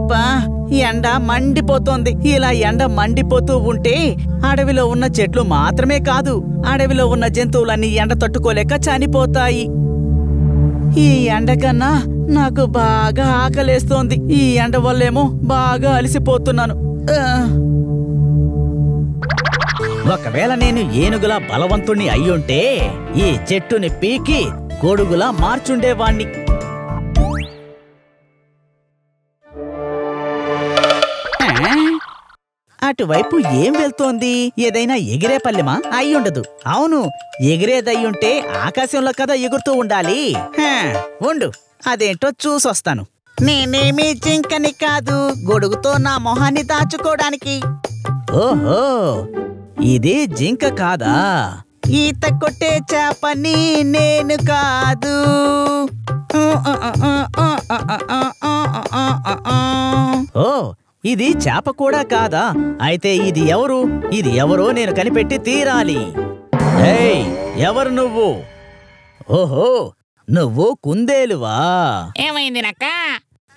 అబ్బా ఎండ మండిపోతోంది. ఇలా ఎండ మండిపోతూ ఉంటే అడవిలో ఉన్న చెట్లు మాత్రమే కాదు, అడవిలో ఉన్న జంతువులన్నీ ఎండ తట్టుకోలేక చనిపోతాయి. ఈ ఎండ కన్నా నాకు బాగా ఆకలేస్తోంది. ఈ ఎండ వల్లేమో బాగా అలసిపోతున్నాను. ఒకవేళ నేను ఏనుగులా బలవంతుణ్ణి అయ్యుంటే ఈ చెట్టుని పీకి గొడుగులా మార్చుండేవాణ్ణి. అటువైపు ఏం వెళ్తోంది? ఏదైనా ఎగిరే పల్లెమా? అయ్యుండదు. అవును, ఎగిరేదయ్యుంటే ఆకాశంలో కదా ఎగురుతూ ఉండాలి. ఉండు, అదేంటో చూసొస్తాను. నేనేమీ జింకని కాదు, గొడుగుతో నా మొహాన్ని దాచుకోవడానికి. ఓహో, ఇది జింక కాదా? ఈత కొట్టే చేపని నేను కాదు. ఓ, ఇది చేప కూడా కాదా? అయితే ఇది ఎవరు? ఇది ఎవరో నేను కనిపెట్టి తీరాలి. ఏయ్, ఎవరు నువ్వు? ఓహో, నువ్వు కుందేలువా? ఏమైంది నక్క?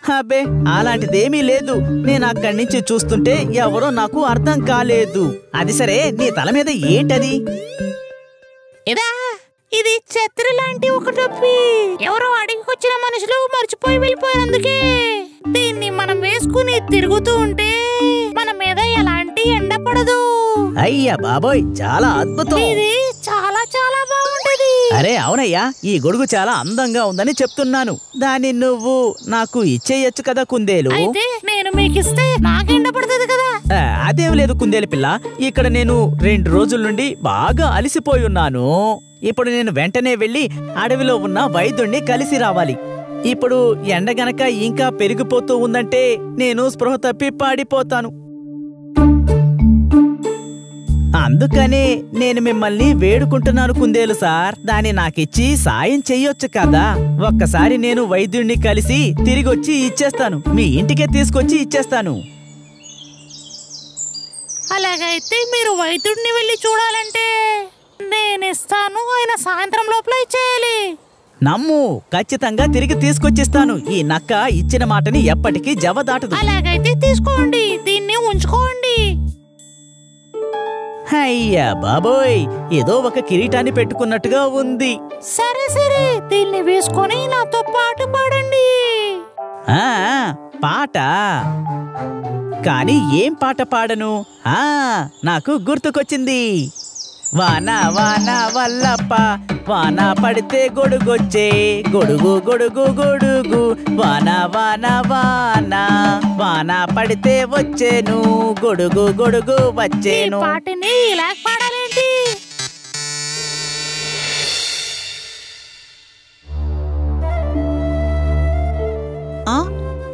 అబ్బే, అలాంటిదేమీ లేదు. నేను అక్కడి నుంచి చూస్తుంటే ఎవరో నాకు అర్థం కాలేదు. అది సరే, నీ తల మీద ఏంటది? ఇదా, ఇది ఛత్రి లాంటి ఒక టోపీ. ఎవరో అడిగికొచ్చిన మనుషులు మర్చిపోయి వెళ్ళిపోయినందుకే దీన్ని మనం వేసుకుని తిరుగుతూ ఉంటే మన మీద ఎలాంటి ఎండ పడదు. అయ్యా బాబోయ్, చాలా అద్భుతం. ఇది చాలా చాలా బాగుంటది. అరే అవునయ్యా, ఈ గొడుగు చాలా అందంగా ఉందని చెప్తున్నాను. దాన్ని నువ్వు నాకు ఇచ్చేయచ్చు కదా కుందేలు. అయితే నేను మీకిస్తే నాకు ఎండ పడుతుంది కదా. అదేం లేదు కుందేలు పిల్ల, ఇక్కడ నేను 2 రోజుల నుండి బాగా అలసిపోయి ఉన్నాను. ఇప్పుడు నేను వెంటనే వెళ్ళి అడవిలో ఉన్న వైద్యుణ్ణి కలిసి రావాలి. ఇప్పుడు ఎండ గనక ఇంకా పెరిగిపోతూ ఉందంటే నేను స్పృహ తప్పి పాడిపోతాను. అందుకనే నేను మిమ్మల్ని వేడుకుంటున్నాను కుందేలు సార్, దాన్ని నాకిచ్చి సాయం చెయ్యొచ్చు కదా. ఒక్కసారి నేను వైద్యుణ్ణి కలిసి తిరిగొచ్చి ఇచ్చేస్తాను, మీ ఇంటికే తీసుకొచ్చి ఇచ్చేస్తాను. అలాగైతే మీరు వైద్యుడిని వెళ్ళి చూడాలంటే నేనిస్తాను, ఆయన సాయంత్రం లోపల ఇచ్చేయాలి. నమ్ము, ఖచ్చితంగా తిరిగి తీసుకొచ్చిస్తాను. ఈ నక్క ఇచ్చిన మాటని ఎప్పటికీ జవదాటదు. అలాగైతే తీసుకోండి, దీన్ని ఉంచుకోండి. అయ్యా బాబోయ్, ఏదో ఒక కిరీటాన్ని పెట్టుకున్నట్టుగా ఉంది. సరే సరే, దీన్ని వేసుకొని నాతో పాటు పాడండి. పాట? కానీ ఏం పాట పాడను? నాకు గుర్తుకొచ్చింది. వాన వాన వల్లప్ప, వాన పడితే గొడుగొచ్చే, గొడుగు గొడుగు గొడుగు, వాన వాన వాన, వాన పడితే వచ్చేను, గొడుగు గొడుగు వచ్చేను. పాటని ఇలా పాడాలేంటి?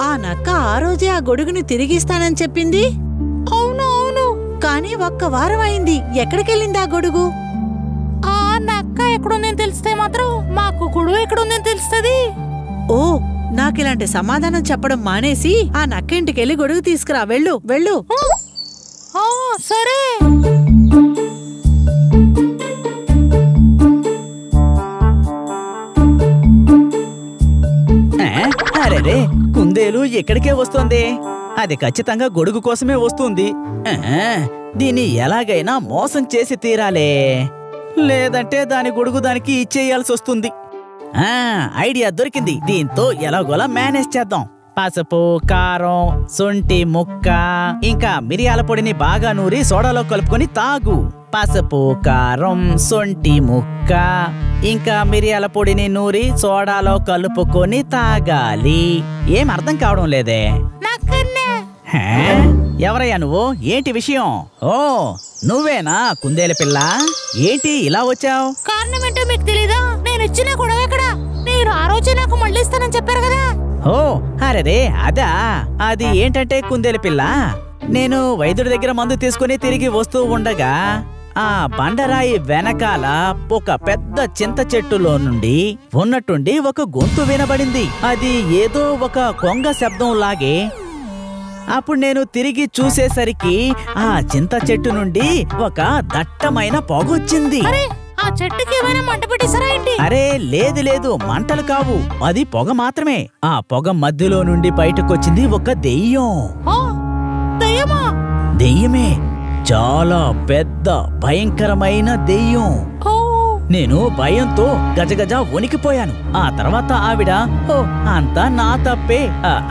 ఆ నక్క ఆ రోజే ఆ గొడుగుని తిరిగిస్తానని చెప్పింది. అవును అవును, కానీ 1 వారం అయింది. ఎక్కడికెళ్ళింది ఆ గొడుగు? ఆ నక్క ఎక్కడుందని తెలిస్తే మాత్రం మాకు గొడుగు ఎక్కడుందని తెలుస్తుంది. ఓ, నాకిలాంటి సమాధానం చెప్పడం మానేసి ఆ నక్క ఇంటికెళ్ళి గొడుగు తీసుకురా. వెళ్ళు వెళ్ళు. సరే. అరే, కుందేలు ఎక్కడికే వస్తోంది. అది ఖచ్చితంగా గొడుగు కోసమే వస్తుంది. దీన్ని ఎలాగైనా మోసం చేసి తీరాలే, లేదంటే దాని గొడుగు దానికి ఇచ్చేయాల్సి వస్తుంది. ఐడియా దొరికింది. దీంతో ఎలాగోలా మేనేజ్ చేద్దాం. పసుపు, కారం, శొంఠి ముక్క, ఇంకా మిరియాల పొడిని బాగా నూరి సోడాలో కలుపుకొని తాగు. పసుపు, కారం, శొంఠి ముక్క, ఇంకా మిరియాల పొడిని నూరి సోడాలో కలుపుకొని తాగాలి. ఏం అర్థం కావడం లేదే. ఎవరయ్యా నువ్వు? ఏంటి విషయం? ఓ, నువ్వేనా కుందేలు పిల్ల? ఏంటి ఇలా వచ్చావు? కారణం ఏంటో మీకు తెలీదా? నేను ఇచ్చిన గొడవ ఎక్కడ? మీరు ఆ రోజే నాకు మళ్ళీ ఇస్తానని చెప్పారు కదా. ఓ అరే, అదా? అది ఏంటంటే కుందేలు పిల్ల, నేను వైద్యుడి దగ్గర మందు తీసుకుని తిరిగి వస్తూ ఉండగా ఆ బండరాయి వెనకాల ఒక పెద్ద చింత చెట్టులో నుండి ఉన్నట్టుండి ఒక గొంతు వినబడింది. అది ఏదో ఒక కొంగ శబ్దం లాగే. అప్పుడు నేను తిరిగి చూసేసరికి ఆ చింత చెట్టు నుండి ఒక దట్టమైన పొగొచ్చింది. ఆ చెట్టుకి ఏమైనా మంట పెట్టేశారా ఏంటి? అరే లేదు లేదు, మంటలు కావు, అది పొగ మాత్రమే. ఆ పొగ మధ్యలో నుండి బయటకొచ్చింది ఒక దెయ్యం. ఓ, దయ్యమా? దెయ్యమే, చాలా పెద్ద భయంకరమైన దెయ్యం. ఓ, నేను భయంతో గజగజ వణికిపోయాను. ఆ తర్వాత ఆవిడ, ఓ అంతా నా తప్పే,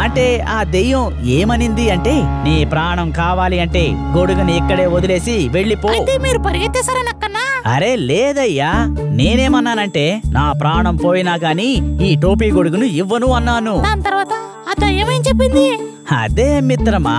అంటే ఆ దెయ్యం ఏమనింది అంటే, నీ ప్రాణం కావాలి అంటే గొడుగుని ఇక్కడే వదిలేసి వెళ్ళిపో. అయితే మీరు పరిగెత్తేశారా నక్కన్నా? అరే లేదయ్యా, నేనేమన్నానంటే నా ప్రాణం పోయినా గాని ఈ టోపీ గొడుగును ఇవ్వను అన్నాను. దాని తర్వాత ఆ దయ్యం ఏం చెప్పింది? అదే మిత్రమా,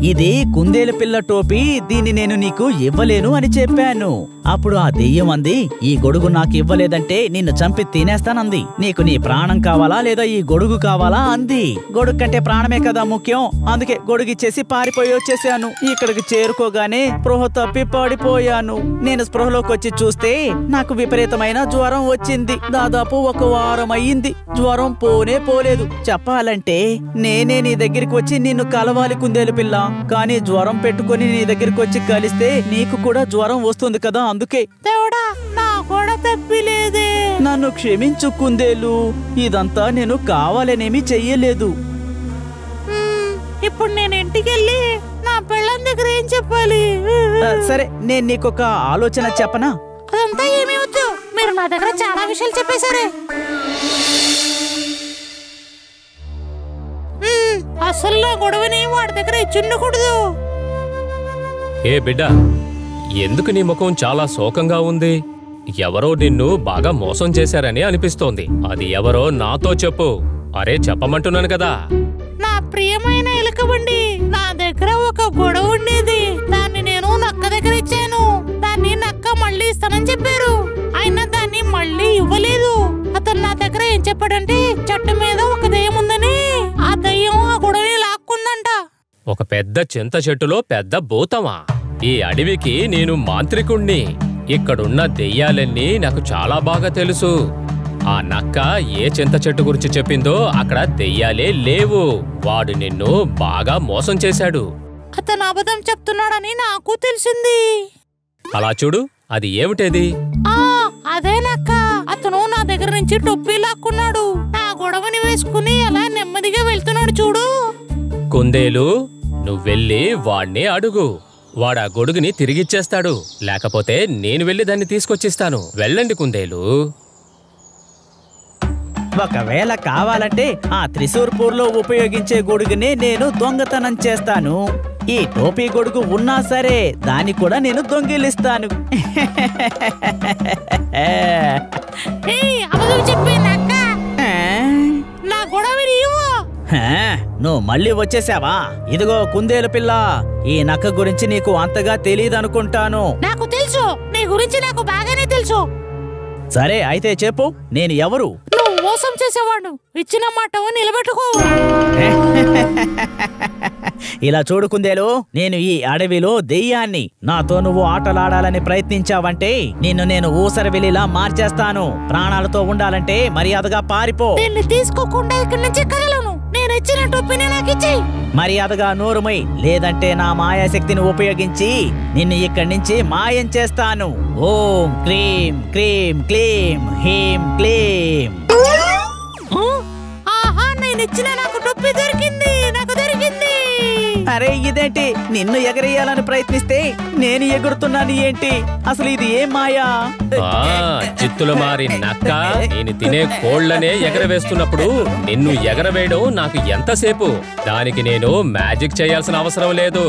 ఇది కుందేలు పిల్ల టోపీ, దీన్ని నేను నీకు ఇవ్వలేను అని చెప్పాను. అప్పుడు ఆ దెయ్యం అంది, ఈ గొడుగు నాకు ఇవ్వలేదంటే నిన్ను చంపి తినేస్తానంది. నీకు నీ ప్రాణం కావాలా లేదా ఈ గొడుగు కావాలా అంది. గొడుగు కంటే ప్రాణమే కదా ముఖ్యం, అందుకే గొడుగిచ్చేసి పారిపోయి వచ్చేసాను. ఇక్కడికి చేరుకోగానే స్పృహ తప్పి పడిపోయాను. నేను స్పృహలోకి వచ్చి చూస్తే నాకు విపరీతమైన జ్వరం వచ్చింది. దాదాపు 1 వారం అయ్యింది, జ్వరం పోనే పోలేదు. చెప్పాలంటే నేనే నీ దగ్గరికి వచ్చి నిన్ను కలవాలి కుందేలు పిల్ల, కానీ జ్వరం పెట్టుకుని నీ దగ్గరికి వచ్చి కలిస్తే నీకు కూడా జ్వరం వస్తుంది కదా, అందుకే. దేవుడా, నా కూడా తప్పిలేదే. నన్ను క్షమించు కుందేలు, ఇదంతా నేను కావాలనేమి చెయ్యలేదు. ఇప్పుడు నేను ఇంటికెళ్ళి నా పెళ్ళం దగ్గర ఏం చెప్పాలి? సరే, నేను నీకొక ఆలోచన చెప్పనా? అదంతా ఏమీ వద్దు, మీరు నా దగ్గర చాలా విషయాలు చెప్పేశారే. అసలు నా గొడవని వాడి దగ్గర ఇచ్చుండకూడదు. ఏ బిడ్డ, ఎందుకు నీ ముఖం చాలా శోకంగా ఉంది? ఎవరో నిన్ను బాగా మోసం చేశారని అనిపిస్తోంది. అది ఎవరో నాతో చెప్పు. అరే చెప్పమంటున్నాను కదా. నా ప్రియమైన ఎలుకబండి, నా దగ్గర ఒక గొడవ ఉండేది. దాన్ని నేను నక్క దగ్గర ఇచ్చాను. దాన్ని నక్క మళ్ళీ ఇస్తానని చెప్పారు, అయినా దాన్ని మళ్ళీ ఇవ్వలేదు. అతను నా దగ్గర ఏం చెప్పాడంటే, చెట్టు మీద ఒక దయ్యం ఉందని, ఆ దయ్యం ఆ గొడవని లాక్కుందంట. ఒక పెద్ద చింత చెట్టులో పెద్ద భూతమా? ఈ అడవికి నేను మాంత్రికుణ్ణి. ఇక్కడున్న దెయ్యాలన్నీ నాకు చాలా బాగా తెలుసు. ఆ నక్క ఏ చింత చెట్టు గురించి చెప్పిందో అక్కడ దెయ్యాలే లేవు. వాడు నిన్ను బాగా మోసం చేశాడు. అతను అబద్ధం చెప్తున్నాడని నాకు తెలిసింది. అలా చూడు, అది ఏమిటేది? అదే నక్క. అతను నా దగ్గర నుంచి టొప్పి లాక్కున్నాడు. నా గొడవని వేసుకుని అలా నెమ్మదిగా వెళ్తున్నాడు చూడు. కుందేలు, నువ్వెళ్ళి వాణ్ణి అడుగు. వాడా గొడుగుని తిరిగిచ్చేస్తాడు, లేకపోతే నేను వెళ్ళి దాన్ని తీసుకొచ్చిస్తాను. వెళ్ళండి కుందేలు. ఒకవేళ కావాలంటే ఆ త్రిశూర్పూర్లో ఉపయోగించే గొడుగునే నేను దొంగతనం చేస్తాను. ఈ టోపీ గొడుగు ఉన్నా సరే దాన్ని కూడా నేను దొంగిలిస్తాను. అబద్ధం చెప్పే నక్క, నా గొడవని ఇవ్వు. నువ్వు మళ్ళీ వచ్చేసావా? ఇదిగో కుందేలు పిల్ల, ఈ నక్క గురించి నీకు అంతగా తెలియదనుకుంటాను. నాకు తెలుసు, నీ గురించి నాకు బాగానే తెలుసు. సరే అయితే చెప్పు, నేను ఎవరు? నువ్వు మోసం చేసేవాడు, ఇచ్చిన మాట నిలబెట్టుకో. ఇలా చూడు కుందేలు, నేను ఈ అడవిలో దెయ్యాన్ని. నాతో నువ్వు ఆటలాడాలని ప్రయత్నించావంటే నిన్ను నేను ఊసరవెల్లిలా మార్చేస్తాను. ప్రాణాలతో ఉండాలంటే మర్యాదగా పారిపో. దీన్ని తీసుకోకుండా ఇక్కడి నుంచి కదలను. నేను ఇచ్చిన టొప్పిని నాకు ఇచ్చేయ్. మర్యాదగా నోరుమై, లేదంటే నా మాయాశక్తిని ఉపయోగించి నిన్ను ఇక్కడి నుంచి మాయం చేస్తాను. ఓం క్రీం క్రీం క్లీం హీం క్లీం. ఆహా, నేను ఇచ్చిన నాకు టొప్పి దొరికింది, నాకు దొరికింది. అరే ఇదేంటి, నిన్ను ఎగరేయాలని ప్రయత్నిస్తే నేను ఎగురుతున్నాను ఏంటి? అసలు ఇది ఏం మాయా? చిత్తుల మారి నక్క, నేను తినే కోళ్లనే ఎగరవేస్తున్నప్పుడు నిన్ను ఎగరవేయడం నాకు ఎంతసేపు? దానికి నేను మ్యాజిక్ చేయాల్సిన అవసరం లేదు.